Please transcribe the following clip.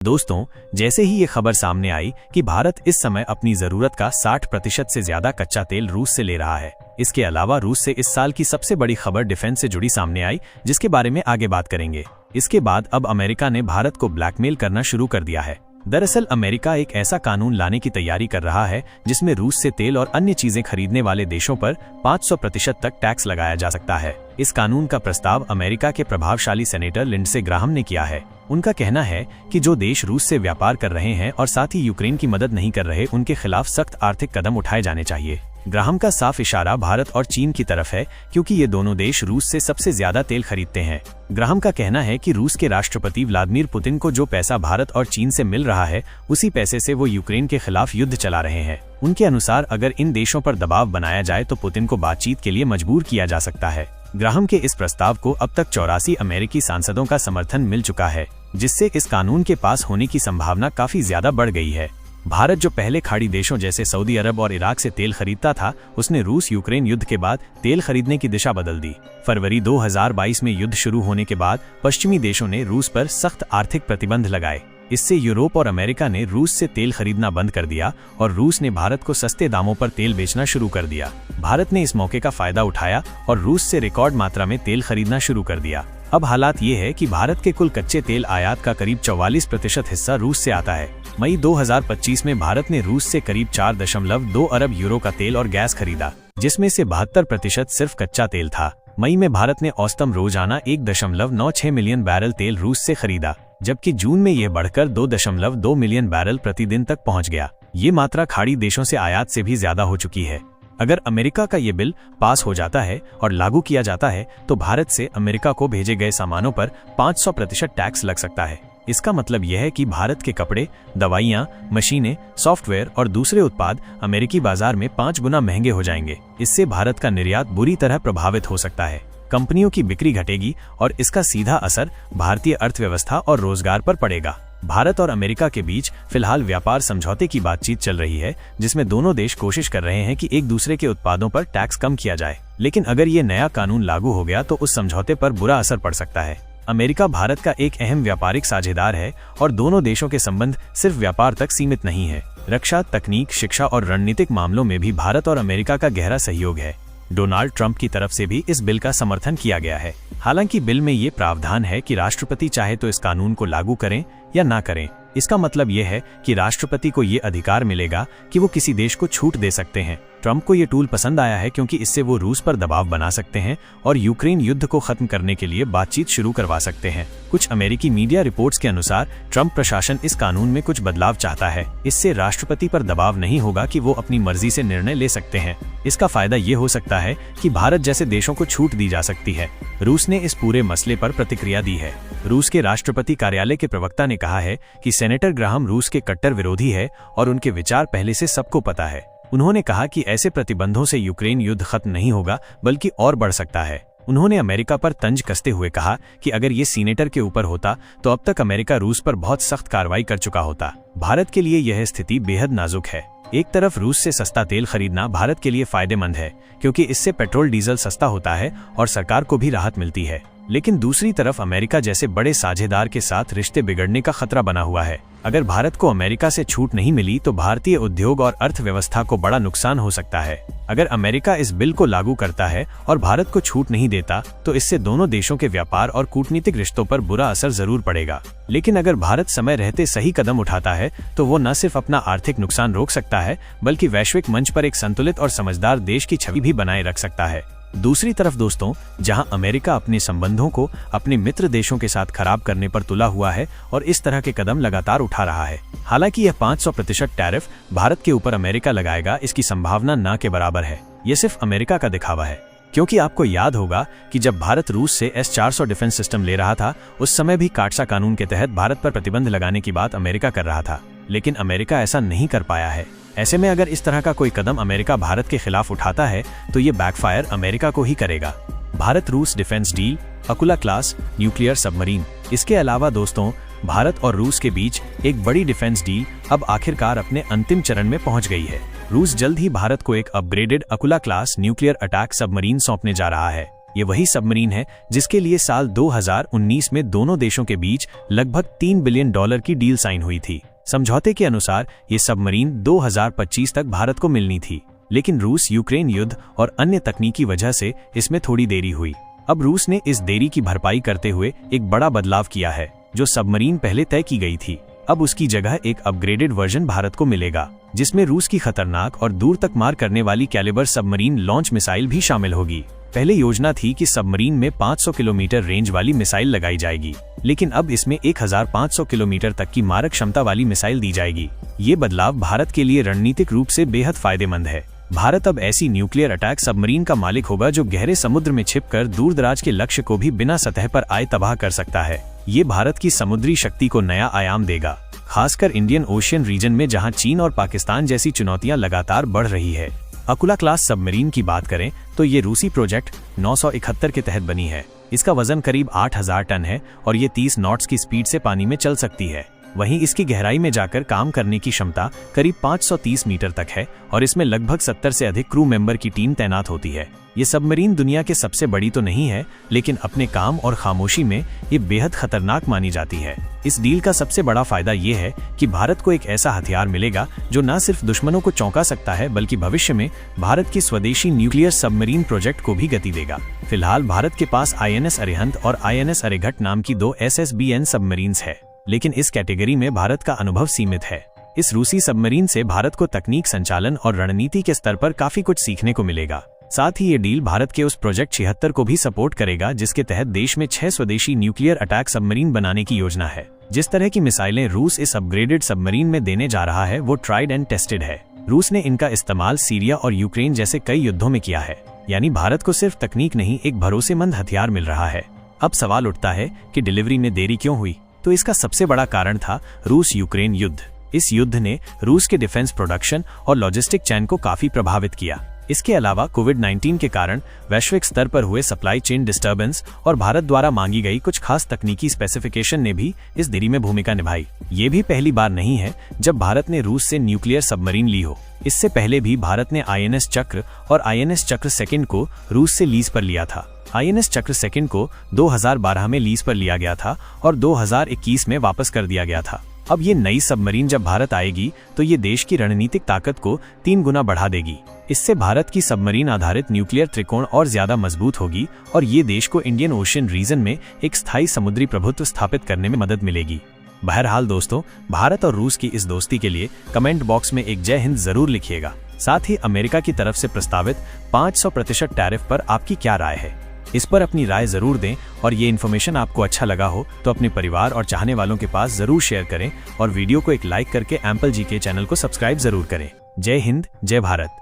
दोस्तों, जैसे ही ये खबर सामने आई कि भारत इस समय अपनी जरूरत का 60% से ज्यादा कच्चा तेल रूस से ले रहा है। इसके अलावा रूस से इस साल की सबसे बड़ी खबर डिफेंस से जुड़ी सामने आई, जिसके बारे में आगे बात करेंगे। इसके बाद अब अमेरिका ने भारत को ब्लैकमेल करना शुरू कर दिया है। दरअसल अमेरिका एक ऐसा कानून लाने की तैयारी कर रहा है जिसमें रूस से तेल और अन्य चीजें खरीदने वाले देशों पर 500% तक टैक्स लगाया जा सकता है। इस कानून का प्रस्ताव अमेरिका के प्रभावशाली सेनेटर लिंडसे ग्राहम ने किया है। उनका कहना है कि जो देश रूस से व्यापार कर रहे हैं और साथ ही यूक्रेन की मदद नहीं कर रहे, उनके खिलाफ सख्त आर्थिक कदम उठाए जाने चाहिए। ग्राहम का साफ इशारा भारत और चीन की तरफ है, क्योंकि ये दोनों देश रूस से सबसे ज्यादा तेल खरीदते हैं। ग्राहम का कहना है कि रूस के राष्ट्रपति व्लादिमीर पुतिन को जो पैसा भारत और चीन से मिल रहा है, उसी पैसे से वो यूक्रेन के खिलाफ युद्ध चला रहे हैं। उनके अनुसार अगर इन देशों पर दबाव बनाया जाए तो पुतिन को बातचीत के लिए मजबूर किया जा सकता है। ग्राहम के इस प्रस्ताव को अब तक 84 अमेरिकी सांसदों का समर्थन मिल चुका है, जिससे इस कानून के पास होने की संभावना काफी ज्यादा बढ़ गई है। भारत जो पहले खाड़ी देशों जैसे सऊदी अरब और इराक से तेल खरीदता था, उसने रूस यूक्रेन युद्ध के बाद तेल खरीदने की दिशा बदल दी। फरवरी 2022 में युद्ध शुरू होने के बाद पश्चिमी देशों ने रूस पर सख्त आर्थिक प्रतिबंध लगाए। इससे यूरोप और अमेरिका ने रूस से तेल खरीदना बंद कर दिया और रूस ने भारत को सस्ते दामों पर तेल बेचना शुरू कर दिया। भारत ने इस मौके का फायदा उठाया और रूस से रिकॉर्ड मात्रा में तेल खरीदना शुरू कर दिया। अब हालात ये है कि भारत के कुल कच्चे तेल आयात का करीब 44% हिस्सा रूस से आता है। मई 2025 में भारत ने रूस से करीब 4.2 अरब यूरो का तेल और गैस खरीदा, जिसमें से 72% सिर्फ कच्चा तेल था। मई में भारत ने औसतन रोजाना 1.96 मिलियन बैरल तेल रूस से खरीदा, जबकि जून में यह बढ़कर 2.2 मिलियन बैरल प्रतिदिन तक पहुंच गया। ये मात्रा खाड़ी देशों से आयात से भी ज्यादा हो चुकी है। अगर अमेरिका का ये बिल पास हो जाता है और लागू किया जाता है तो भारत से अमेरिका को भेजे गए सामानों पर 500% टैक्स लग सकता है। इसका मतलब यह है कि भारत के कपड़े, दवाइयाँ, मशीनें, सॉफ्टवेयर और दूसरे उत्पाद अमेरिकी बाजार में 5 गुना महंगे हो जाएंगे। इससे भारत का निर्यात बुरी तरह प्रभावित हो सकता है। कंपनियों की बिक्री घटेगी और इसका सीधा असर भारतीय अर्थव्यवस्था और रोजगार पर पड़ेगा। भारत और अमेरिका के बीच फिलहाल व्यापार समझौते की बातचीत चल रही है, जिसमें दोनों देश कोशिश कर रहे हैं कि एक दूसरे के उत्पादों पर टैक्स कम किया जाए। लेकिन अगर ये नया कानून लागू हो गया तो उस समझौते पर बुरा असर पड़ सकता है। अमेरिका भारत का एक अहम व्यापारिक साझेदार है और दोनों देशों के संबंध सिर्फ व्यापार तक सीमित नहीं है। रक्षा, तकनीक, शिक्षा और रणनीतिक मामलों में भी भारत और अमेरिका का गहरा सहयोग है। डोनाल्ड ट्रंप की तरफ से भी इस बिल का समर्थन किया गया है। हालांकि बिल में ये प्रावधान है कि राष्ट्रपति चाहे तो इस कानून को लागू करें या ना करें। इसका मतलब ये है कि राष्ट्रपति को ये अधिकार मिलेगा कि वो किसी देश को छूट दे सकते हैं। ट्रंप को ये टूल पसंद आया है क्योंकि इससे वो रूस पर दबाव बना सकते हैं और यूक्रेन युद्ध को खत्म करने के लिए बातचीत शुरू करवा सकते हैं। कुछ अमेरिकी मीडिया रिपोर्ट्स के अनुसार ट्रंप प्रशासन इस कानून में कुछ बदलाव चाहता है। इससे राष्ट्रपति पर दबाव नहीं होगा कि वो अपनी मर्जी से निर्णय ले सकते हैं। इसका फायदा ये हो सकता है कि भारत जैसे देशों को छूट दी जा सकती है। रूस ने इस पूरे मसले पर प्रतिक्रिया दी है। रूस के राष्ट्रपति कार्यालय के प्रवक्ता ने कहा है कि सेनेटर ग्राहम रूस के कट्टर विरोधी है और उनके विचार पहले से सबको पता है। उन्होंने कहा कि ऐसे प्रतिबंधों से यूक्रेन युद्ध खत्म नहीं होगा बल्कि और बढ़ सकता है। उन्होंने अमेरिका पर तंज कसते हुए कहा कि अगर ये सीनेटर के ऊपर होता तो अब तक अमेरिका रूस पर बहुत सख्त कार्रवाई कर चुका होता। भारत के लिए यह स्थिति बेहद नाजुक है। एक तरफ रूस से सस्ता तेल खरीदना भारत के लिए फायदेमंद है, क्योंकि इससे पेट्रोल डीजल सस्ता होता है और सरकार को भी राहत मिलती है। लेकिन दूसरी तरफ अमेरिका जैसे बड़े साझेदार के साथ रिश्ते बिगड़ने का खतरा बना हुआ है। अगर भारत को अमेरिका से छूट नहीं मिली तो भारतीय उद्योग और अर्थव्यवस्था को बड़ा नुकसान हो सकता है। अगर अमेरिका इस बिल को लागू करता है और भारत को छूट नहीं देता तो इससे दोनों देशों के व्यापार और कूटनीतिक रिश्तों पर बुरा असर जरूर पड़ेगा। लेकिन अगर भारत समय रहते सही कदम उठाता है तो वो न सिर्फ अपना आर्थिक नुकसान रोक सकता है, बल्कि वैश्विक मंच पर एक संतुलित और समझदार देश की छवि भी बनाए रख सकता है। दूसरी तरफ दोस्तों, जहां अमेरिका अपने संबंधों को अपने मित्र देशों के साथ खराब करने पर तुला हुआ है और इस तरह के कदम लगातार उठा रहा है। हालांकि यह 500% टैरिफ भारत के ऊपर अमेरिका लगाएगा, इसकी संभावना ना के बराबर है। यह सिर्फ अमेरिका का दिखावा है, क्योंकि आपको याद होगा कि जब भारत रूस से S-400 डिफेंस सिस्टम ले रहा था, उस समय भी काटसा कानून के तहत भारत पर प्रतिबंध लगाने की बात अमेरिका कर रहा था, लेकिन अमेरिका ऐसा नहीं कर पाया है। ऐसे में अगर इस तरह का कोई कदम अमेरिका भारत के खिलाफ उठाता है तो ये बैकफायर अमेरिका को ही करेगा। भारत रूस defence deal, Akula class nuclear submarine. इसके अलावा दोस्तों, भारत और रूस के बीच एक बड़ी डिफेंस डील अब आखिरकार अपने अंतिम चरण में पहुंच गई है। रूस जल्द ही भारत को एक upgraded Akula class nuclear attack submarine सौंपने जा रहा है। ये वही सबमरीन है जिसके लिए साल 2019 में दोनों देशों के बीच लगभग $3 बिलियन की डील साइन हुई थी। समझौते के अनुसार ये सबमरीन 2025 तक भारत को मिलनी थी, लेकिन रूस यूक्रेन युद्ध और अन्य तकनीकी वजह से इसमें थोड़ी देरी हुई। अब रूस ने इस देरी की भरपाई करते हुए एक बड़ा बदलाव किया है। जो सबमरीन पहले तय की गई थी, अब उसकी जगह एक अपग्रेडेड वर्जन भारत को मिलेगा, जिसमें रूस की खतरनाक और दूर तक मार करने वाली कैलिबर सबमरीन लॉन्च मिसाइल भी शामिल होगी। पहले योजना थी कि सबमरीन में 500 किलोमीटर रेंज वाली मिसाइल लगाई जाएगी, लेकिन अब इसमें 1500 किलोमीटर तक की मारक क्षमता वाली मिसाइल दी जाएगी। ये बदलाव भारत के लिए रणनीतिक रूप से बेहद फायदेमंद है। भारत अब ऐसी न्यूक्लियर अटैक सबमरीन का मालिक होगा जो गहरे समुद्र में छिपकर दूरदराज के लक्ष्य को भी बिना सतह पर आए तबाह कर सकता है। ये भारत की समुद्री शक्ति को नया आयाम देगा, खासकर इंडियन ओशियन रीजन में जहां चीन और पाकिस्तान जैसी चुनौतियां लगातार बढ़ रही है। अकुला क्लास सबमरीन की बात करें तो ये रूसी प्रोजेक्ट 971 के तहत बनी है। इसका वजन करीब 8000 टन है और ये 30 नॉट्स की स्पीड से पानी में चल सकती है। वहीं इसकी गहराई में जाकर काम करने की क्षमता करीब 530 मीटर तक है और इसमें लगभग 70 से अधिक क्रू मेंबर की टीम तैनात होती है। ये सबमरीन दुनिया के सबसे बड़ी तो नहीं है, लेकिन अपने काम और खामोशी में ये बेहद खतरनाक मानी जाती है। इस डील का सबसे बड़ा फायदा ये है कि भारत को एक ऐसा हथियार मिलेगा जो न सिर्फ दुश्मनों को चौंका सकता है, बल्कि भविष्य में भारत की स्वदेशी न्यूक्लियर सबमरीन प्रोजेक्ट को भी गति देगा। फिलहाल भारत के पास INS अरिहंत और INS अरिघट नाम की 2 SSBN सबमरीन्स है, लेकिन इस कैटेगरी में भारत का अनुभव सीमित है। इस रूसी सबमरीन से भारत को तकनीक, संचालन और रणनीति के स्तर पर काफी कुछ सीखने को मिलेगा। साथ ही ये डील भारत के उस प्रोजेक्ट 76 को भी सपोर्ट करेगा, जिसके तहत देश में 6 स्वदेशी न्यूक्लियर अटैक सबमरीन बनाने की योजना है। जिस तरह की मिसाइलें रूस इस अपग्रेडेड सबमरीन में देने जा रहा है वो ट्राइड एंड टेस्टेड है। रूस ने इनका इस्तेमाल सीरिया और यूक्रेन जैसे कई युद्धों में किया है, यानी भारत को सिर्फ तकनीक नहीं, एक भरोसेमंद हथियार मिल रहा है। अब सवाल उठता है कि डिलीवरी में देरी क्यों हुई? तो इसका सबसे बड़ा कारण था रूस यूक्रेन युद्ध। इस युद्ध ने रूस के डिफेंस प्रोडक्शन और लॉजिस्टिक चेन को काफी प्रभावित किया। इसके अलावा कोविड-19 के कारण वैश्विक स्तर पर हुए सप्लाई चेन डिस्टर्बेंस और भारत द्वारा मांगी गई कुछ खास तकनीकी स्पेसिफिकेशन ने भी इस देरी में भूमिका निभाई। ये भी पहली बार नहीं है जब भारत ने रूस से न्यूक्लियर सबमरीन ली हो। इससे पहले भी भारत ने INS चक्र और INS चक्र सेकंड को रूस से लीज पर लिया था। INS चक्र सेकंड को 2012 में लीज पर लिया गया था और 2021 में वापस कर दिया गया था। अब ये नई सबमरीन जब भारत आएगी तो ये देश की रणनीतिक ताकत को 3 गुना बढ़ा देगी। इससे भारत की सबमरीन आधारित न्यूक्लियर त्रिकोण और ज्यादा मजबूत होगी और ये देश को इंडियन ओशियन रीजन में एक स्थायी समुद्री प्रभुत्व स्थापित करने में मदद मिलेगी। बहरहाल दोस्तों, भारत और रूस की इस दोस्ती के लिए कमेंट बॉक्स में एक जय हिंद जरूर लिखिएगा। साथ ही अमेरिका की तरफ से प्रस्तावित 500% टैरिफ पर आपकी क्या राय है? इस पर अपनी राय जरूर दें और ये इन्फॉर्मेशन आपको अच्छा लगा हो तो अपने परिवार और चाहने वालों के पास जरूर शेयर करें और वीडियो को एक लाइक करके एम्पल जी के चैनल को सब्सक्राइब जरूर करें। जय हिंद, जय भारत।